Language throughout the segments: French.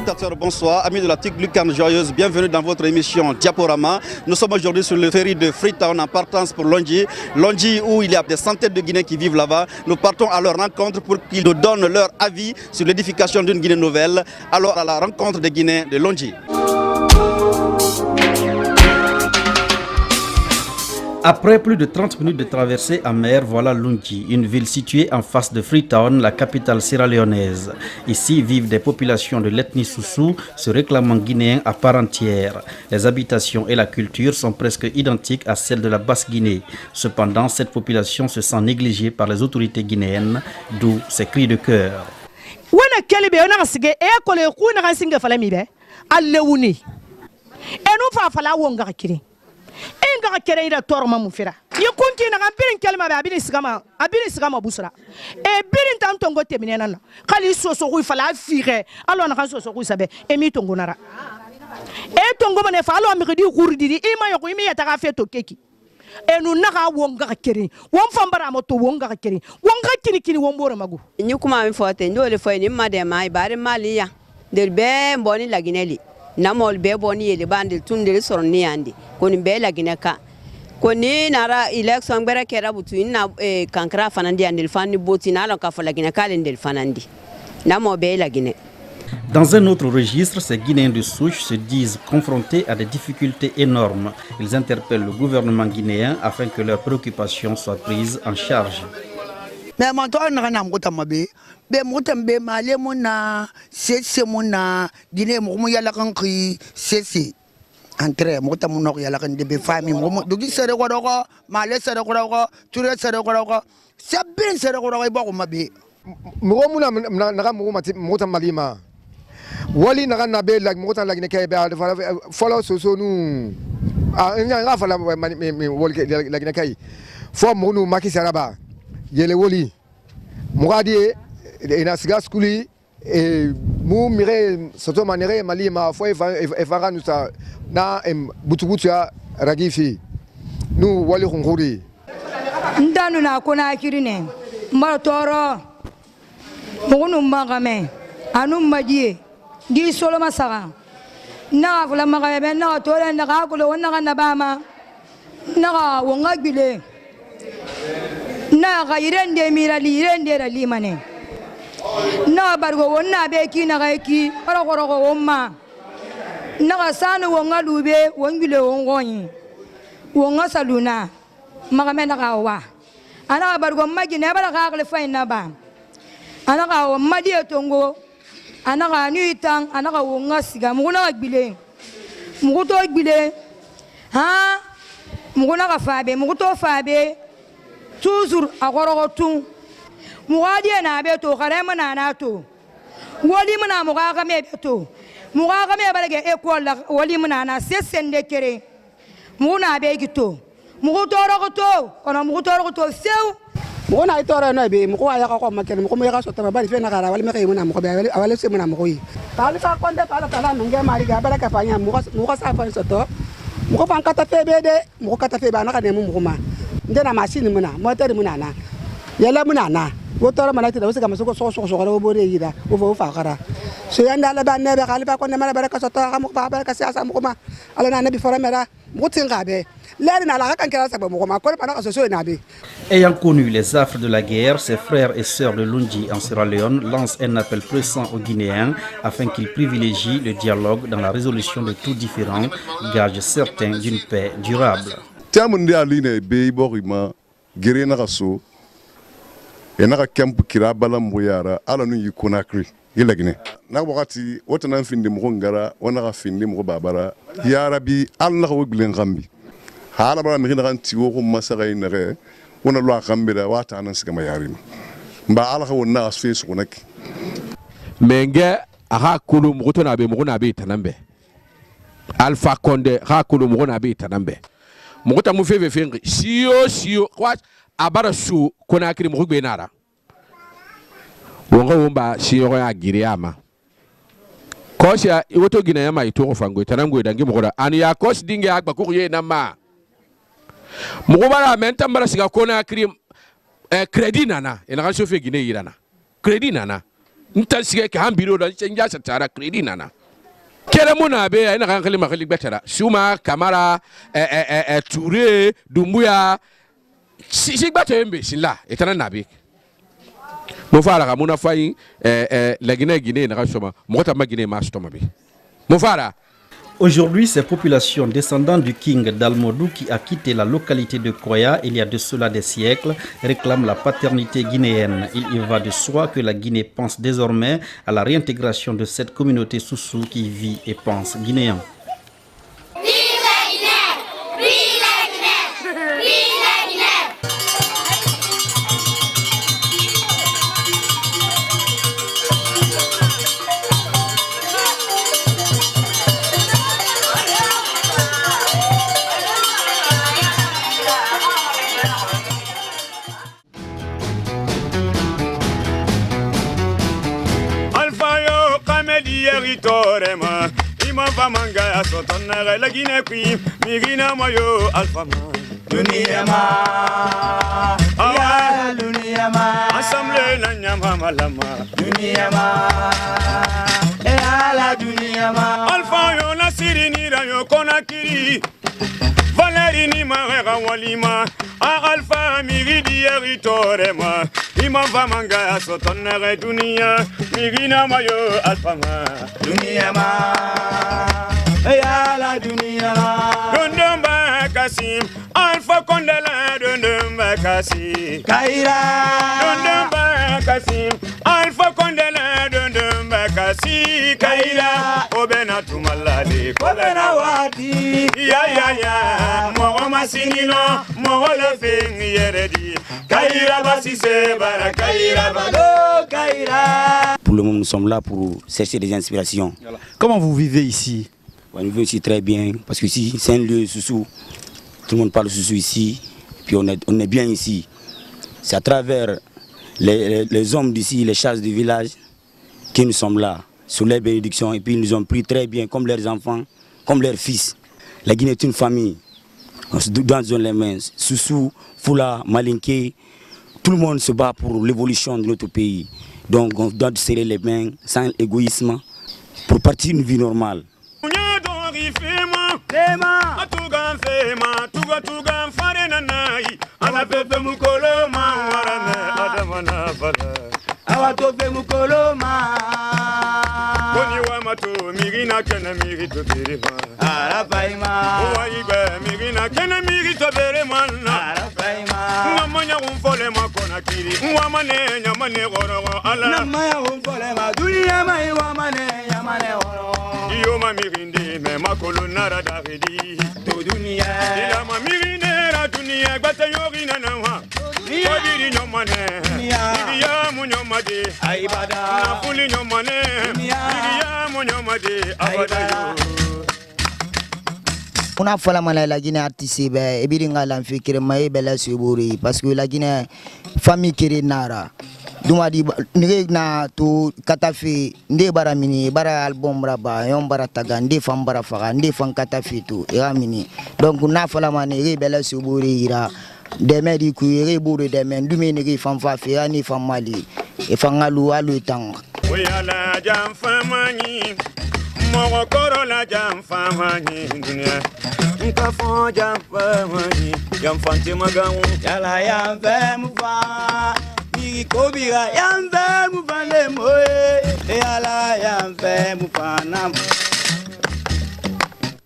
Téléspectateurs, bonsoir. Amis de la petite Lucarne Joyeuse, bienvenue dans votre émission Diaporama. Nous sommes aujourd'hui sur le ferry de Freetown en partance pour Londji. Londji où il y a des centaines de Guinéens qui vivent là-bas. Nous partons à leur rencontre pour qu'ils nous donnent leur avis sur l'édification d'une Guinée nouvelle. Alors à la rencontre des Guinéens de Londji. Après plus de 30 minutes de traversée en mer, voilà Londji, une ville située en face de Freetown, la capitale sierra-léonaise. Ici vivent des populations de l'ethnie Soussou, se réclamant guinéens à part entière. Les habitations et la culture sont presque identiques à celles de la Basse-Guinée. Cependant, cette population se sent négligée par les autorités guinéennes, d'où ces cris de cœur. Enga kere ira torma mufira yikunti na gambirin kelma ba abini sigama busra e birin tan tongo temine nan khali soso ku fala fire alo na kan soso ku sabe e mi tongo nara e tongo mane fa alo mi di kurdi ima yo ku imi yata ka feto keki e nu na ka wonga kere won fambara moto wonga kere wonga kini wombora magu ni kuma mi fote ndole fo ni made mai bare maliya del be mboni lagineli namol be boni yele bandel tundel sorni andi koni be la gineka koni nara election bere kera butu ina kankra fanandi andel fani boti na ka fola gineka ndel fanandi namo be la gine. Dans un autre registre, ces Guinéens de souche se disent confrontés à des difficultés énormes. Ils interpellent le gouvernement guinéen afin que leurs préoccupations soient prises en charge. Mais maintenant on a be mutam be male muna sese muna Guinée mo yala kan ki sese entre mutam no yala kan de be fami mo dugi sere ko do ko male sere ko do ko ture sere ko do ko sabin sere ko do ko ba mabe mo muna na mo mutam malima wali na na be lag mutam lag ne kay be follow so nu nga fala mi wol lag ne kay fo mo nu makisaraba yele woli mugadi ina siga skuli e mu mire soto manere mali ma fo efara nusa na butubutu ya ragifi nu wali khunguri ndanu na kona kirine mbar toro mugunu magame anu majie di solo masara na fula magabe na tore na ka ko wonna na bama na wonga gile na ga irende mirali irende rali mane na bargo wonna be ki na ga ki para ko womma na ga sanu wonga lube wongile wongoyi wonga saluna magame na ga wa ana bargo magi ne bara ga fa ina ba ana ga womma die tongo ana ga ni tang ana ga wonga siga muguna gbile muguto gbile ha muguna ga fabe muguto fabe toujours agoro tu mugadi na beto karema na to wali muna mugaga me beto mugaga me balage école wali muna na sesende kere muna be gito mugutoro to kono mugutoro to sew muguna itoro na be mugo aya ko makene mugo ya so tama bari fe na gara wali me kay muna mugo be wali se muna mugo yi tali fa konde tala tala nge mari ga balaka fanya mugo sa fa so to mugo fan kata febe de mugo kata febe na ka ne mugo ma ndena machine muna moteur muna na yala muna na wotora malati da usika masoko so ko bore yida wo fa kara so yanda la ba ne be khalifa ko ne mala baraka so to am ko ba baraka siasa mo ma ala na nabi fora mera mutinga be l'air na la kan kala sa mo ma ko pa na so na be. Ayant connu les affres de la guerre, ses frères et sœurs de Londji en Sierra Leone lancent un appel pressant aux Guinéens afin qu'ils privilégient le dialogue dans la résolution de tout différend, gage certain d'une paix durable. Tamundi aline be borima gere na kaso enaka camp kira bala mboyara ala nu yikonakri ilagine na wakati wota nan finde mo ngara wana ka finde mo babara ya rabbi allah ko glen gambi hala bara mi kan tiwo ko masara inere wana lo akambira wata nan siga mayarim mba ala ko na asfe su konaki menge aha kulu mo to na be tanambe Alpha Condé ha kulu mo na be tanambe mokota mu feve fengi sio kwa abara su kona akiri mu gbe nara wonga womba sio ya giriama kosha iwoto gina ya mai to fango tanango dangi mokora ani ya kos dinge agba ko ye na ma mukubara menta mbara siga kona akiri credit nana ina kan sofe gine yirana credit nana nta siga ka hambiro da canja sa tara credit nana kele muna be ina kan kalima kali betara Suma Kamara Touré Doumbouya si batembe sila etana nabi mo fara ka muna fayi la Guinée na shoma mo ta ma Guinée ma stoma bi mo fara. Aujourd'hui, ces populations descendantes du King d'Almodou qui a quitté la localité de Koya il y a de cela des siècles réclament la paternité guinéenne. Il y va de soi que la Guinée pense désormais à la réintégration de cette communauté Soussou qui vit et pense guinéen. Torema ima famanga ya sotona la Guinée qui mirina moyo alfama dunia ma ya dunia ma assemblée na nyama malama dunia ma la dunia ma alfa yo na sirini ra yo konakiri Valeri ni marera walima a alfa miridi eritorema ima famanga ya sotona dunia mirina moyo alfama dunia ma ya la dunia dondamba kasim alfa kondela dondamba kasi kaira dondamba kasim alfa kondela dondamba kasi kaira obena tumalale obena wadi ya mo masinino mo le fin yeredi kaira basise bara kaira bado kaira. Pour le moment, nous sommes là pour chercher des inspirations. Comment vous vivez ici? On vit ici très bien, parce que ici, c'est un lieu Soussou. Tout le monde parle Soussou ici, puis on est bien ici. C'est à travers les hommes d'ici, les chasses du village, que nous sommes là, sous les bénédictions, et puis ils nous ont pris très bien, comme leurs enfants, comme leurs fils. La Guinée est une famille. On se donne les mains. Soussou, Fula, Malinké, tout le monde se bat pour l'évolution de notre pays. Donc on doit serrer les mains sans égoïsme pour partir une vie normale. On a fait la Guinée artiste et biringa l'enfikir mai bela suburi parce que la Guinée famille kiri nara duma di na tu katafi nde bara mini bara album raba yon bara taga nde fam bara faga nde fan katafi tu ya mini donc na fala mane bela suburi ira de medi ku ire buru de men dumi ni fam fa fi ani fam mali e fangalu alu tang oyala jam famani mo koro la jam famani dunia nka fon jam famani jam fanti magawu yala yam fam fa mi kobira yam fam fa le moe yala yam fam fa nam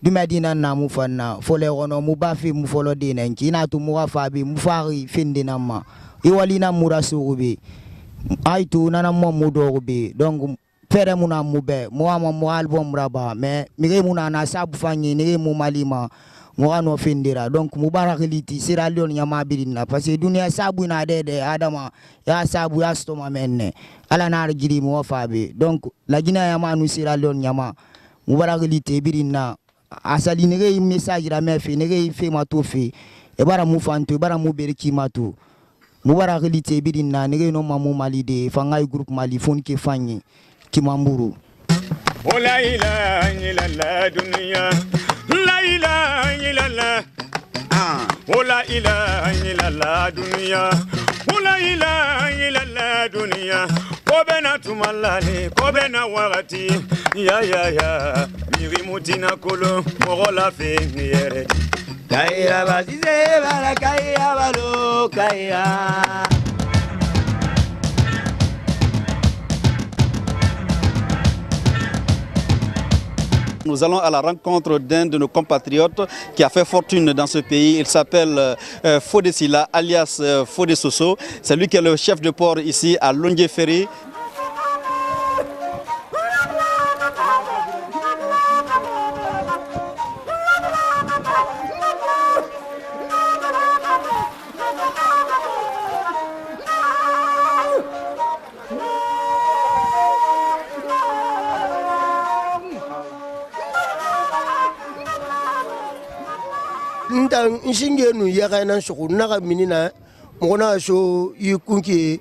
du medina na mu fanna fole wono mu bafi mu folo dinen kina tu mu wafabi mu fari findina ma iwalina murasubi aitu nana mo mudobi donc pere muna mube mo ama mo album raba mais mire muna na sabu fanyi ni mu malima mo ano findira donc mubarakiliti Sierra Leone nyama birina parce que dunia sabu na dede adama ya sabu ya stoma menne ala na arjiri mo wafabi donc la Guinée ya manu Sierra Leone nyama mubarakiliti birina asali nege message ra mefi nege fe matofi e bara mu fanto e bara mu berki matu mubarakiliti birina nege no mamu malide fangai groupe mali fon ke fanyi ki mamburu la ilaha illallah dunya la ilaha illallah la ilaha illallah dunya la ilaha illallah dunya Kobena tumalani, kobena wagati. Ya ya ya, mirimutina kolo, morola fe niere. Kaya bazize bala kaya balo kaya. Nous allons à la rencontre d'un de nos compatriotes qui a fait fortune dans ce pays. Il s'appelle Fodé Sila, alias Fodé Soso. C'est lui qui est le chef de port ici à Longué-Ferry. Ntan nsinge nu yaga nan suku naga minina mona so yikunki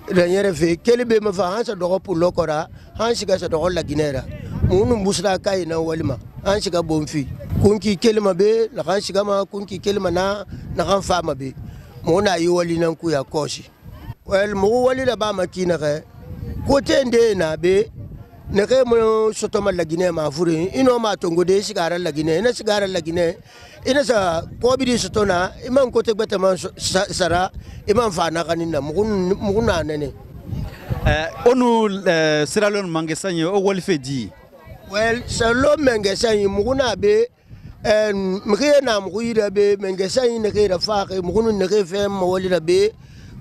ranyere fe kelebe ma fa hansa dogo pulo kora hansiga sa dogo laginera munu musra kai na walima hansiga bonfi kunki kelma be la hansiga ma kunki kelma na kan fama be mona yi wali nan ku ya koshi wel mu wali da ba makina ke ko tende na be ne ke mo soto ma lagine ma furi ino ma tongo de sigara lagine na sigara lagine ina sa ko bidi sotona imam ko te beta man sara imam fa na kanina muguna nene onu Sierra Leone mangesanyo o wolfe di well salo mangesanyo muguna be mriye na muguyira be mangesanyo ne ke rafa ke mugunu ne ke fe mo wolira be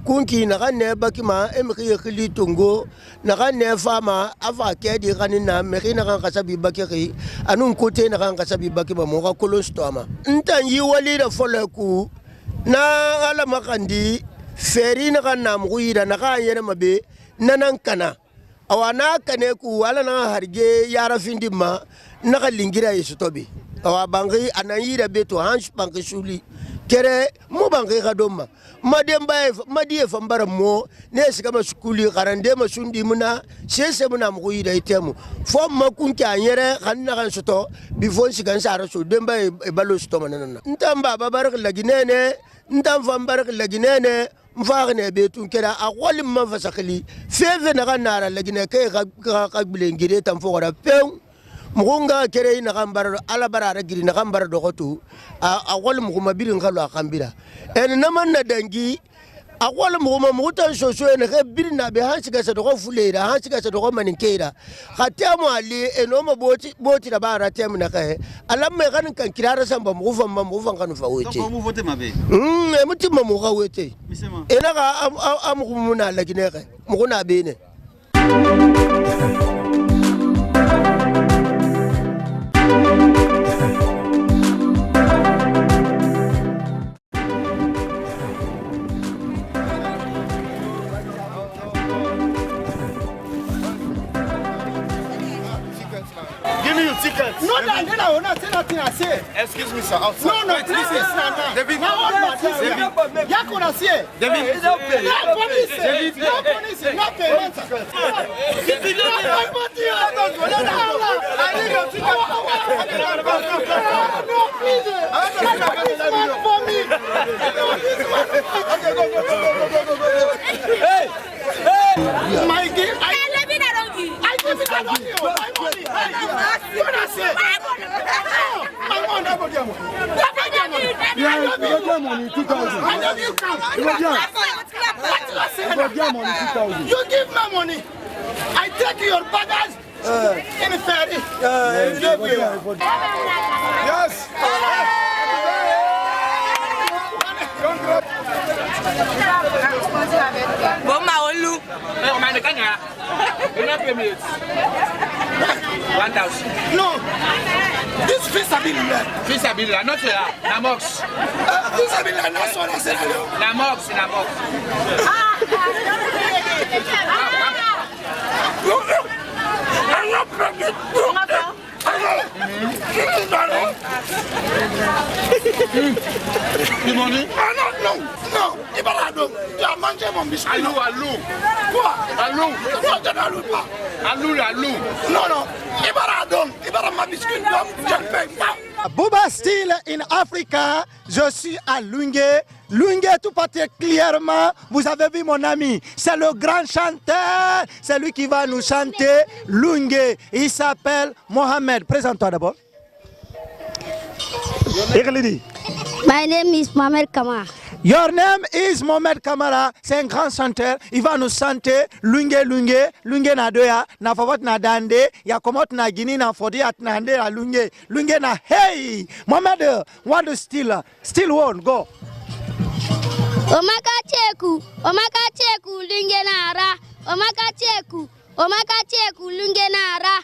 kunki na kanne bakima emriye khili tongo na kanne fama afa ke di kanina mri na kan kasabi bakiri anun kote na kan kasabi bakima mo ka kolostoma ntan yi wali da folaku na ala makandi feri na kan na muguyira na kan yere mabe nanan kana awana kane ku wala na harge yara findima na kalingira yisotobi awa bangi anayira beto hansh bangi suli kere mo bangi kadoma madie fambara mo ne sigama skuli garande ma sundi muna sese muna mo yida itemu fo makunki anyere kanna kan soto before sigan sara so demba e balo sto manana ntamba babarak laginene ntam fambarak laginene mfagne betun kera akwali mafasakli feve na kanara lagine kay ka bilengire tam fo gora pew mugunga kere ina kambara ala barara giri na kambara dogotu akwal muguma birin kalo akambira en naman na dangi akwal muguma mugutan soso ene ke birin na be hansiga sa dogo fuleira hansiga sa dogo maninkera khatemu ali enoma boti da bara temu na kai alam me kan kirara samba mugufan kan fa wete donc mu vote mabe mutima muga wete ena ka amugumuna lagine kai muguna bene No, excuse me, sir. Outside. No, please. David. My game. You give my money. I take your baggage in a ferry. Yes. No, this Fisabilillah. Fisabilillah, not here. Namox. Fisabilillah, not so. Namox. I'm not pregnant. The money? No. Ibarado. Tu as mangé mon biscuit. Allô. Quoi? Allô. Non. Ibarado ma biscuit. Je paye pas. Bouba Style in Africa. Je suis à Lungue. Lungue tout particulièrement, vous avez vu mon ami, c'est le grand chanteur, c'est lui qui va nous chanter Lungue. Il s'appelle Mohamed. Présente-toi d'abord. My name is Mohamed Kamara. Your name is Mohamed Kamara. C'est un grand chanteur. Il va nous chanter Lungue Lungue. Lungue na doya. Na favot na dande. Ya komot na gini na fodi at na ande na Lungue. Lungue na hey. Mohamed, what the still one? Go. Omaka cheku Lungue na ra. Omaka cheku Lungue na ra.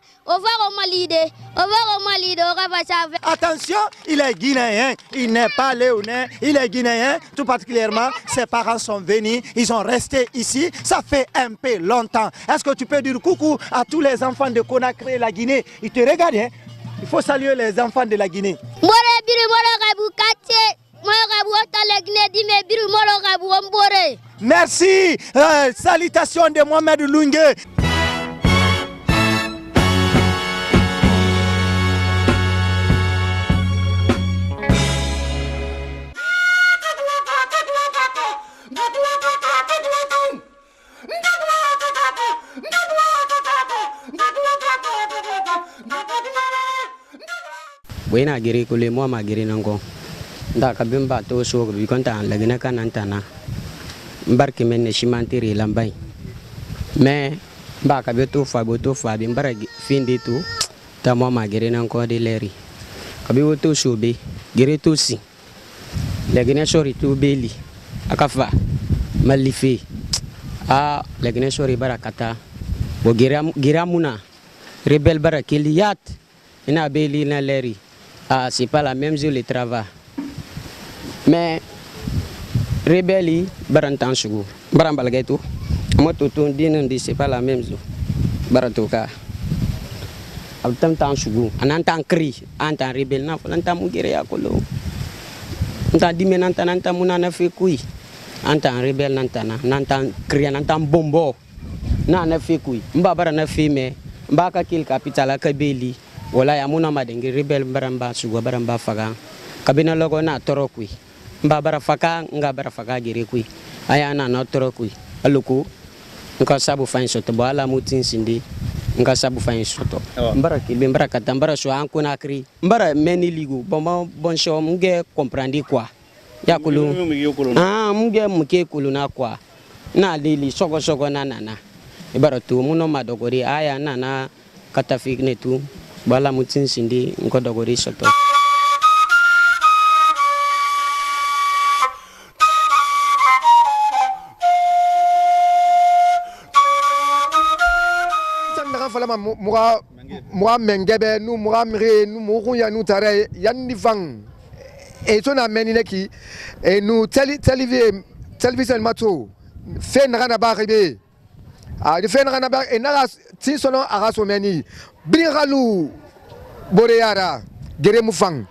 Attention, il est guinéen, il n'est pas léonais, il est guinéen, tout particulièrement, ses parents sont venus, ils sont restés ici, ça fait un peu longtemps. Est-ce que tu peux dire coucou à tous les enfants de Conakry et la Guinée? Ils te regardent, hein? Il faut saluer les enfants de la Guinée. Merci, salutations de Mohamed Lungue. Buena giri kule mo ma giri nango nda ka bimba to so bi konta lagina kananta na mbarki men ne shimantiri lambay mais ba ka beto fa bi mbara finde to ta mo ma giri nango de leri ka bi woto so be giri to si lagina sori to beli akafa malifi lagina sori barakata bo giramuna rebel barakiliyat ina beli na leri. C'est pas la même chose le travail. Mais rebelle, barantan sugu, barambalgetu, mototon dinandi c'est pas la même chose. Baratoka. Abtam tan sugu, anantan cri, antan rebelle na antan mugere akolo. Antan dimenanta nanta munana fe kui. Antan rebelle nantana, nantan cri nantan bombo. Na na fe kui. Mbabara na fe me, mbaka kil capital kabeli. Wala ya muna madengi rebel baramba sugo baramba faga kabina logo na torokui mbabara faka nga bara faka gire kui aya na torokui aluku nka sabu fain soto bala mutin sindi nka sabu fain soto mbara kilbe mbara katambara so anko na kri mbara meni ligu bon show mge comprendre quoi ya kulu mge mke kulu na quoi na lili sogo na ibara tu muno madogori aya na katafik ne tu bala mutin sindi nko dogori soto tandaka fala muga mengebe nu muga mire nu mugu ya nu tare yanni fang e to na menine ki e nu television mato fe na ba ribe de fe na ba e na ti sono aga so meni Bringalu Boreara, Geremu Fang.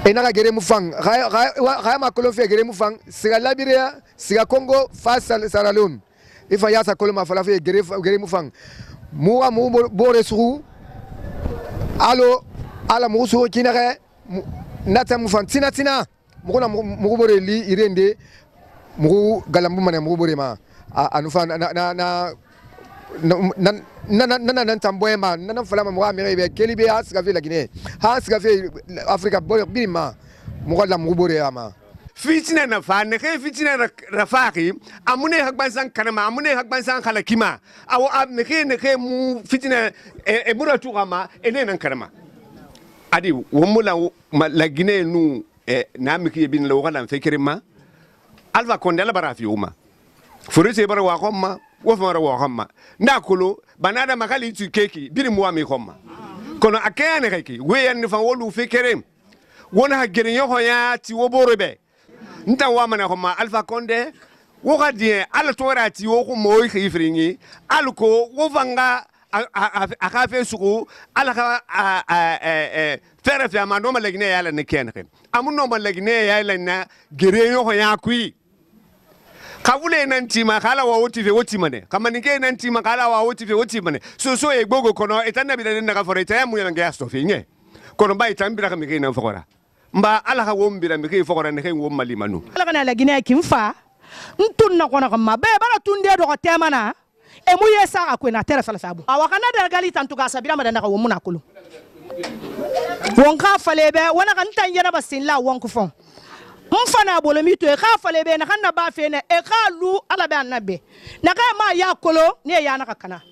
Enaka Geremu Fang, Rama Colofia Geremu Fang, Sira Liberia, Sira Congo, Fas Saralun. If I ask a column Falafi Geremu Fang, Moura Boresru, Allo, Ala Musu Kinare, Natamufan, Tina, Muruna Murubore Li, Irende, Muru Galamumana Muruburema, Anufan, nan tamboyema nan fala mo amere be kelibe asgafe la Guinée asgafe Afrika bima mo la mubore ama fitina na fa ne ke fitina rafaqi amune hakban san kanama amune hakban san khalakima aw ne ke mu fitina e buratu kama ene nan kanama adi womula la Guinée nu na miki bin lo wala fikirima alva kondela barafi uma furite bara wa komma wofmara wo hamma nakulu banada makali tu keki biri muami khomma kono akene keki weyan fa wolu fikere wona ha gere yo ya ti woborebe nta wa mana khomma alfa konde wo gadie ala torati wo ko moy khifringi alko wo vanga akafe suku ala ka fere fi amano malagne yala ne kenke amuno malagne yala na gere yo ya kui kavule nanti makala wa wotife wotimane kama nike nanti makala wa wotife wotimane so e gogo kono etana bidane na kaforeta ya muya nge astofe nye kono ba itambira kamike na fokora mba ala ka wombira mi ke fokora ne ke wom malimanu ala kana la Guinée kimfa ntun na kona kama be bara tunde do ko temana e mu yesa akwe na tere fala sabu awakana da gali tantu ka sabira madana ka womu na kulu wonka falebe wana kan tanyana basin la wonku fon mfana bolo mito e ka falebe na kan na ba fe ne e ka lu ala be annabe na ka ma ya kolo ne ya na kana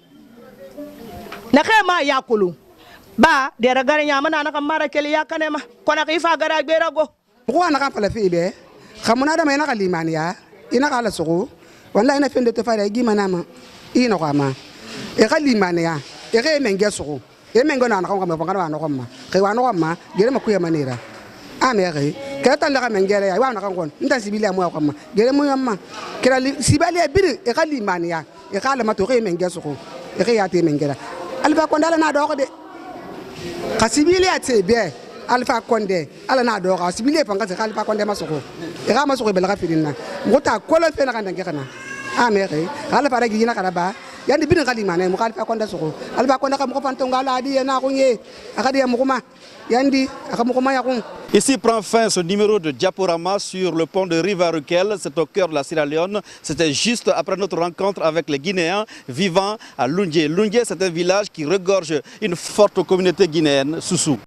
na ka ma ya kolo ba de ragare nyama na kan mara kele ya kanema kona ka ifa gara gbera go ko wana kan fala febe khamuna da mai na kalimaniya ina kala suku wallahi ina fende to fara gi manama ina kwa ma e kalimaniya e ke menge suku e mengo na kan ma bangana na ma ke wa no ma gere ma kuya manira ame ke ke tan la mengere ya wa na kan kon nta sibili amu kwa ma gere mu yamma kira sibali e biri e kalimaniya e kala ma to ke menge suku e ke ya te mengera alba kon dala na do ko de kasibili ate be Alpha Condé ala na do ga sibile panga se Alpha Condé masoko e ga masoko be la firina mota kolo fe na kanda ngana amere ala para gi na karaba yandi bin kali mane mo Alpha Condé soko Alpha Condé ka mo fanto ngala di na ko nge akadi mo kuma yandi akamu kuma ya ko. Ici prend fin ce numéro de Diaporama sur le pont de Rivarukel, c'est au cœur de la Sierra Leone. C'était juste après notre rencontre avec les Guinéens vivant à Lungé. Lungé, c'est un village qui regorge une forte communauté guinéenne, Soussou.